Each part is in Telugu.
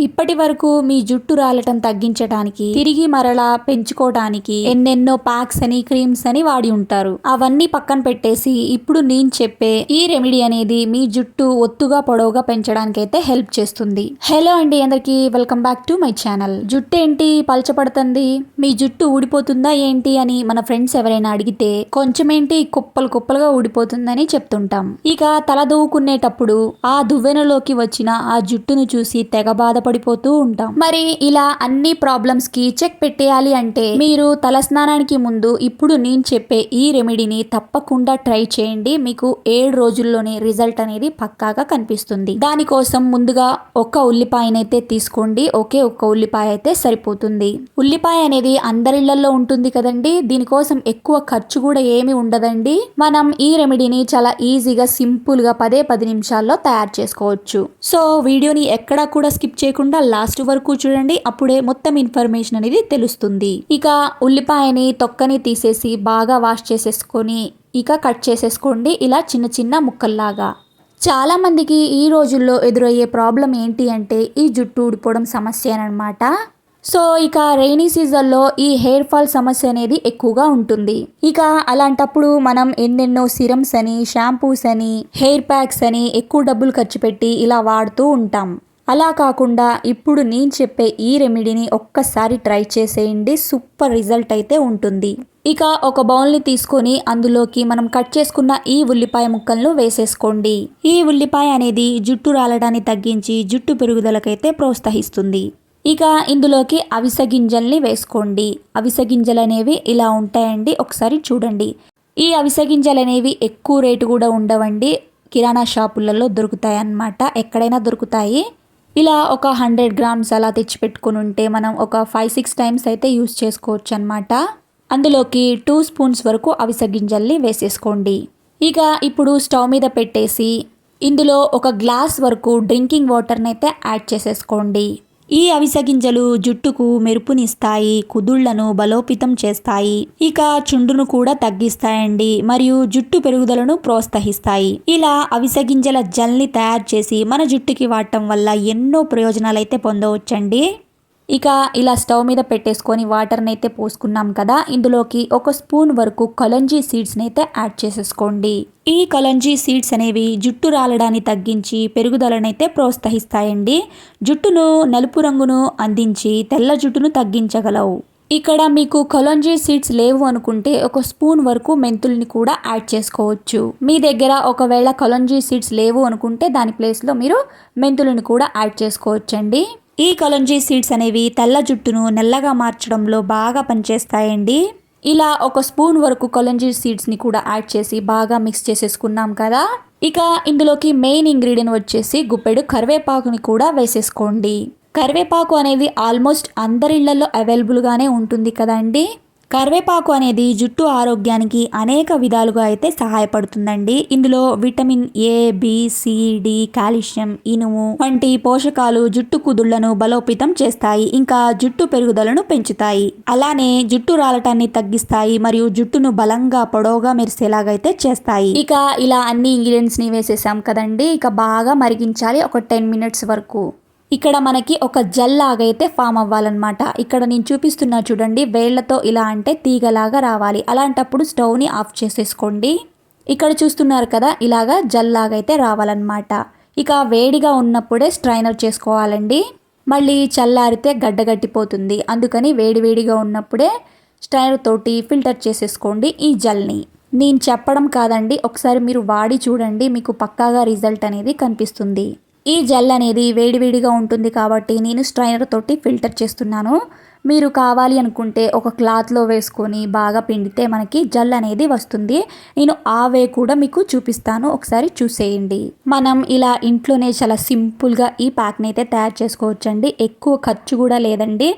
ఇప్పటి వరకు మీ జుట్టు రాలటం తగ్గించడానికి తిరిగి మరలా పెంచుకోవడానికి ఎన్నెన్నో ప్యాక్స్ అని క్రీమ్స్ అని వాడి ఉంటారు. అవన్నీ పక్కన పెట్టేసి ఇప్పుడు నేను చెప్పే ఈ రెమెడీ అనేది మీ జుట్టు ఒత్తుగా పొడవుగా పెంచడానికి అయితే హెల్ప్ చేస్తుంది. హలో అండి, అందరికి welcome back to my channel. జుట్టు ఏంటి పలచపడుతుంది, మీ జుట్టు ఊడిపోతుందా ఏంటి అని మన ఫ్రెండ్స్ ఎవరైనా అడిగితే కొంచెం ఏంటి కుప్పలు కుప్పలుగా ఊడిపోతుందని చెప్తుంటాం. ఇక తల దువ్వుకునేటప్పుడు ఆ దువ్వెనలోకి వచ్చిన ఆ జుట్టును చూసి తెగ బాధపడిపోతూ ఉంటాం. మరి ఇలా అన్ని ప్రాబ్లమ్స్ కి చెక్ పెట్టేయాలి అంటే మీరు తల స్నానానికి ముందు ఇప్పుడు నేను చెప్పే ఈ రెమెడీని తప్పకుండా ట్రై చేయండి. మీకు 7 రోజుల్లోనే రిజల్ట్ అనేది పక్కాగా కనిపిస్తుంది. దానికోసం ముందుగా ఒక్క ఉల్లిపాయనైతే తీసుకోండి. ఒక్క ఉల్లిపాయ అయితే సరిపోతుంది. ఉల్లిపాయ అనేది అందరిళ్లలో ఉంటుంది కదండి. దీనికోసం ఎక్కువ ఖర్చు కూడా ఏమి ఉండదండి. మనం ఈ రెమెడీని చాలా ఈజీగా సింపుల్ గా 10 నిమిషాల్లో తయారు చేసుకోవచ్చు. సో వీడియోని ఎక్కడా కూడా స్కిప్ చేయకుండా లాస్ట్ వరకు చూడండి. అప్పుడే మొత్తం ఇన్ఫర్మేషన్ అనేది తెలుస్తుంది. ఇక ఉల్లిపాయని తొక్కని తీసేసి బాగా వాష్ చేసేసుకొని ఇక కట్ చేసేసుకోండి ఇలా చిన్న చిన్న ముక్కల్లాగా. చాలా మందికి ఈ రోజుల్లో ఎదురయ్యే ప్రాబ్లం ఏంటి అంటే ఈ జుట్టు ఊడిపోవడం సమస్య అనమాట. సో ఇక రైనీ సీజన్లో ఈ హెయిర్ ఫాల్ సమస్య అనేది ఎక్కువగా ఉంటుంది. ఇక అలాంటప్పుడు మనం ఎన్నెన్నో సిరమ్స్ అని, షాంపూస్ అని, హెయిర్ ప్యాక్స్ అని ఎక్కువ డబ్బులు ఖర్చు పెట్టి ఇలా వాడుతూ ఉంటాం. అలా కాకుండా ఇప్పుడు నేను చెప్పే ఈ రెమెడీని ఒక్కసారి ట్రై చేసేయండి. సూపర్ రిజల్ట్ అయితే ఉంటుంది. ఇక ఒక బౌల్ని తీసుకొని అందులోకి మనం కట్ చేసుకున్న ఈ ఉల్లిపాయ ముక్కలను వేసేసుకోండి. ఈ ఉల్లిపాయ అనేది జుట్టు రాలడాన్ని తగ్గించి జుట్టు పెరుగుదలకైతే ప్రోత్సహిస్తుంది. ఇక ఇందులోకి అవిసె గింజల్ని వేసుకోండి. అవిసె గింజలు అనేవి ఇలా ఉంటాయండి, ఒకసారి చూడండి. ఈ అవిసె గింజలు అనేవి ఎక్కువ రేటు కూడా ఉండవండి. కిరాణా షాపులలో దొరుకుతాయి అన్నమాట, ఎక్కడైనా దొరుకుతాయి. ఇలా ఒక 100 గ్రామ్స్ అలా తెచ్చిపెట్టుకుని ఉంటే మనం ఒక 5-6 టైమ్స్ అయితే యూస్ చేసుకోవచ్చు అనమాట. అందులోకి 2 స్పూన్స్ వరకు అవిసె గింజల్ని వేసేసుకోండి. ఇక ఇప్పుడు స్టవ్ మీద పెట్టేసి ఇందులో ఒక గ్లాస్ వరకు డ్రింకింగ్ వాటర్ని అయితే యాడ్ చేసేసుకోండి. ఈ అవిసె గింజలు జుట్టుకు మెరుపునిస్తాయి, కుదుళ్లను బలోపేతం చేస్తాయి, ఇక చుండును కూడా తగ్గిస్తాయండి, మరియు జుట్టు పెరుగుదలను ప్రోత్సహిస్తాయి. ఇలా అవిసె గింజల జెల్ని తయారు చేసి మన జుట్టుకి వాడటం వల్ల ఎన్నో ప్రయోజనాలు అయితే పొందవచ్చండి. ఇక ఇలా స్టవ్ మీద పెట్టేసుకొని వాటర్ని అయితే పోసుకున్నాం కదా, ఇందులోకి 1 స్పూన్ వరకు కలంజీ సీడ్స్ని అయితే యాడ్ చేసేసుకోండి. ఈ కలంజీ సీడ్స్ అనేవి జుట్టు రాలడాన్ని తగ్గించి పెరుగుదలనైతే ప్రోత్సహిస్తాయండి. జుట్టును నలుపు రంగును అందించి తెల్ల జుట్టును తగ్గించగలవు. ఇక్కడ మీకు కలంజీ సీడ్స్ లేవు అనుకుంటే 1 స్పూన్ వరకు మెంతుల్ని కూడా యాడ్ చేసుకోవచ్చు. మీ దగ్గర ఒకవేళ కలంజీ సీడ్స్ లేవు అనుకుంటే దాని ప్లేస్లో మీరు మెంతులను కూడా యాడ్ చేసుకోవచ్చండి. ఈ కలంజీ సీడ్స్ అనేవి తెల్ల జుట్టును నల్లగా మార్చడంలో బాగా పనిచేస్తాయండి. ఇలా 1 స్పూన్ వరకు కలంజీ సీడ్స్ని కూడా యాడ్ చేసి బాగా మిక్స్ చేసేసుకున్నాం కదా. ఇక ఇందులోకి మెయిన్ ఇంగ్రీడియంట్ వచ్చేసి గుప్పెడు కరివేపాకుని కూడా వేసేసుకోండి. కరివేపాకు అనేది ఆల్మోస్ట్ అందరిళ్లలో అవైలబుల్గానే ఉంటుంది కదండి. కరివేపాకు అనేది జుట్టు ఆరోగ్యానికి అనేక విధాలుగా అయితే సహాయపడుతుందండి. ఇందులో vitamin A, B, C, D, calcium, ఇనుము వంటి పోషకాలు జుట్టు కుదుళ్లను బలోపేతం చేస్తాయి, ఇంకా జుట్టు పెరుగుదలను పెంచుతాయి. అలానే జుట్టు రాలటాన్ని తగ్గిస్తాయి మరియు జుట్టును బలంగా పొడవుగా మెరిసేలాగైతే చేస్తాయి. ఇక ఇలా అన్ని ఇంగ్రీడియంట్స్ ని వేసేసాం కదండి. ఇక బాగా మరిగించాలి ఒక 10 మినిట్స్ వరకు. ఇక్కడ మనకి ఒక జెల్ లాగా అయితే ఫామ్ అవ్వాలన్నమాట. ఇక్కడ నేను చూపిస్తున్నా చూడండి, వేళ్లతో ఇలా అంటే తీగలాగా రావాలి. అలాంటప్పుడు స్టవ్ని ఆఫ్ చేసేసుకోండి. ఇక్కడ చూస్తున్నారు కదా, ఇలాగా జెల్ లాగా అయితే రావాలన్నమాట. ఇక వేడిగా ఉన్నప్పుడే స్ట్రైనర్ చేసుకోవాలండి. మళ్ళీ చల్లారితే గడ్డగట్టిపోతుంది. అందుకని వేడివేడిగా ఉన్నప్పుడే స్ట్రైనర్ తోటి ఫిల్టర్ చేసేసుకోండి ఈ జెల్ని. నేను చెప్పడం కాదండి, ఒకసారి మీరు వాడి చూడండి, మీకు పక్కాగా రిజల్ట్ అనేది కనిపిస్తుంది. ఈ జెల్ అనేది వేడివేడిగా ఉంటుంది కాబట్టి నేను స్ట్రైనర్ తోటి ఫిల్టర్ చేస్తున్నాను. మీరు కావాలి అనుకుంటే ఒక క్లాత్లో వేసుకొని బాగా పిండితే మనకి జెల్ అనేది వస్తుంది. నేను ఆ వే కూడా మీకు చూపిస్తాను, ఒకసారి చూసేయండి. మనం ఇలా ఇంట్లోనే చాలా సింపుల్గా ఈ ప్యాక్ని అయితే తయారు చేసుకోవచ్చండి. ఎక్కువ ఖర్చు కూడా లేదండి.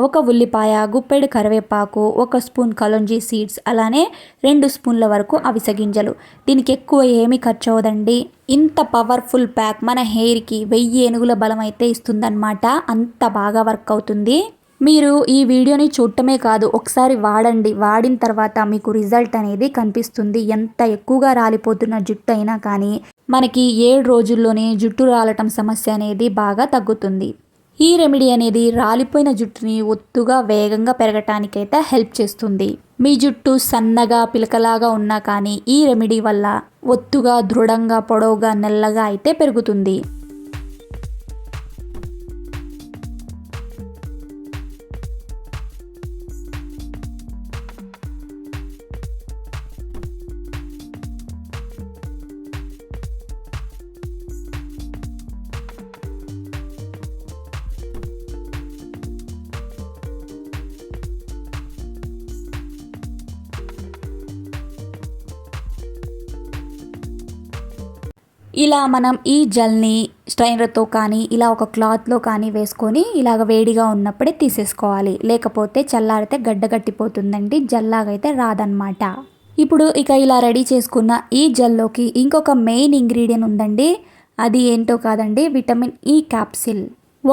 1 ఉల్లిపాయ, గుప్పెడు కరివేపాకు, 1 స్పూన్ కలంజీ సీడ్స్, అలానే 2 స్పూన్ల వరకు అవిసె గింజలు. దీనికి ఎక్కువ ఏమీ ఖర్చు అవ్వదండి. ఇంత పవర్ఫుల్ ప్యాక్ మన హెయిర్కి 1000 ఏనుగుల బలం అయితే ఇస్తుందన్నమాట. అంత బాగా వర్క్ అవుతుంది. మీరు ఈ వీడియోని చూడటమే కాదు, ఒకసారి వాడండి. వాడిన తర్వాత మీకు రిజల్ట్ అనేది కనిపిస్తుంది. ఎంత ఎక్కువగా రాలిపోతున్న జుట్టు అయినా కానీ మనకి 7 రోజుల్లోనే జుట్టు రాలటం సమస్య అనేది బాగా తగ్గుతుంది. ఈ రెమెడీ అనేది రాలిపోయిన జుట్టుని ఒత్తుగా వేగంగా పెరగటానికైతే హెల్ప్ చేస్తుంది. మీ జుట్టు సన్నగా పిలకలాగా ఉన్నా కానీ ఈ రెమెడీ వల్ల ఒత్తుగా దృఢంగా పొడవుగా నల్లగా అయితే పెరుగుతుంది. ఇలా మనం ఈ జెల్ని స్ట్రైనర్తో కానీ ఇలా ఒక క్లాత్లో కానీ వేసుకొని ఇలాగ వేడిగా ఉన్నప్పుడే తీసేసుకోవాలి. లేకపోతే చల్లారితే గడ్డగట్టిపోతుందండి, జెల్లాగైతే రాదనమాట. ఇప్పుడు ఇక ఇలా రెడీ చేసుకున్న ఈ జెల్లోకి ఇంకొక మెయిన్ ఇంగ్రీడియంట్ ఉందండి. అది ఏంటో కాదండి, విటమిన్ ఈ క్యాప్సిల్.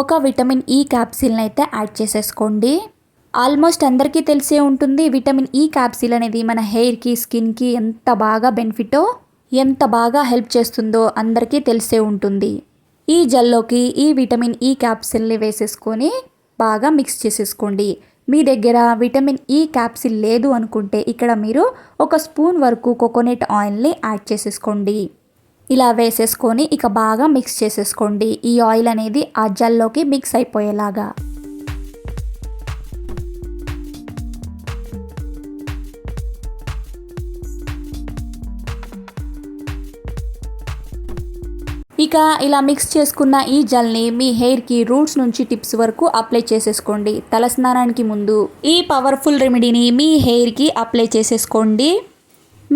ఒక విటమిన్ ఈ క్యాప్సిల్ని అయితే యాడ్ చేసేసుకోండి. ఆల్మోస్ట్ అందరికీ తెలిసే ఉంటుంది విటమిన్ ఈ క్యాప్సిల్ అనేది మన హెయిర్కి స్కిన్కి ఎంత బాగా బెనిఫిటో, ఎంత బాగా హెల్ప్ చేస్తుందో అందరికీ తెలిసే ఉంటుంది. ఈ జెల్లోకి ఈ విటమిన్ ఈ క్యాప్సిల్ని వేసేసుకొని బాగా మిక్స్ చేసేసుకోండి. మీ దగ్గర విటమిన్ ఈ క్యాప్సిల్ లేదు అనుకుంటే ఇక్కడ మీరు 1 స్పూన్ వరకు కోకోనట్ ఆయిల్ని యాడ్ చేసేసుకోండి. ఇలా వేసేసుకొని ఇక బాగా మిక్స్ చేసేసుకోండి. ఈ ఆయిల్ అనేది ఆ జెల్లోకి మిక్స్ అయిపోయేలాగా. ఇక ఇలా మిక్స్ చేసుకున్న ఈ జెల్ని మీ హెయిర్కి రూట్స్ నుంచి టిప్స్ వరకు అప్లై చేసేసుకోండి. తలస్నానానికి ముందు ఈ పవర్ఫుల్ రెమెడీని మీ హెయిర్కి అప్లై చేసేసుకోండి.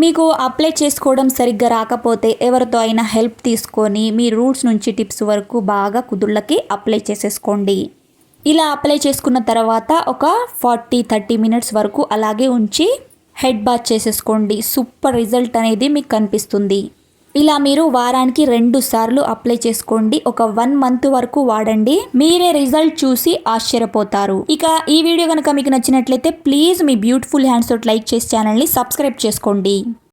మీకు అప్లై చేసుకోవడం సరిగ్గా రాకపోతే ఎవరితో అయినా హెల్ప్ తీసుకొని మీ రూట్స్ నుంచి టిప్స్ వరకు బాగా కుదుళ్ళకి అప్లై చేసేసుకోండి. ఇలా అప్లై చేసుకున్న తర్వాత ఒక 40-30 మినిట్స్ వరకు అలాగే ఉంచి హెడ్ బాత్ చేసేసుకోండి. సూపర్ రిజల్ట్ అనేది మీకు కనిపిస్తుంది. ఇలా మీరు వారానికి 2 సార్లు అప్లై చేసుకోండి. ఒక 1 మంత్ వరకు వాడండి. మీరే రిజల్ట్ చూసి ఆశ్చర్యపోతారు. ఇక ఈ వీడియో కనుక మీకు నచ్చినట్లయితే ప్లీజ్ మీ బ్యూటిఫుల్ హ్యాండ్స్ తోటి లైక్ చేసి ఛానల్ని సబ్స్క్రైబ్ చేసుకోండి.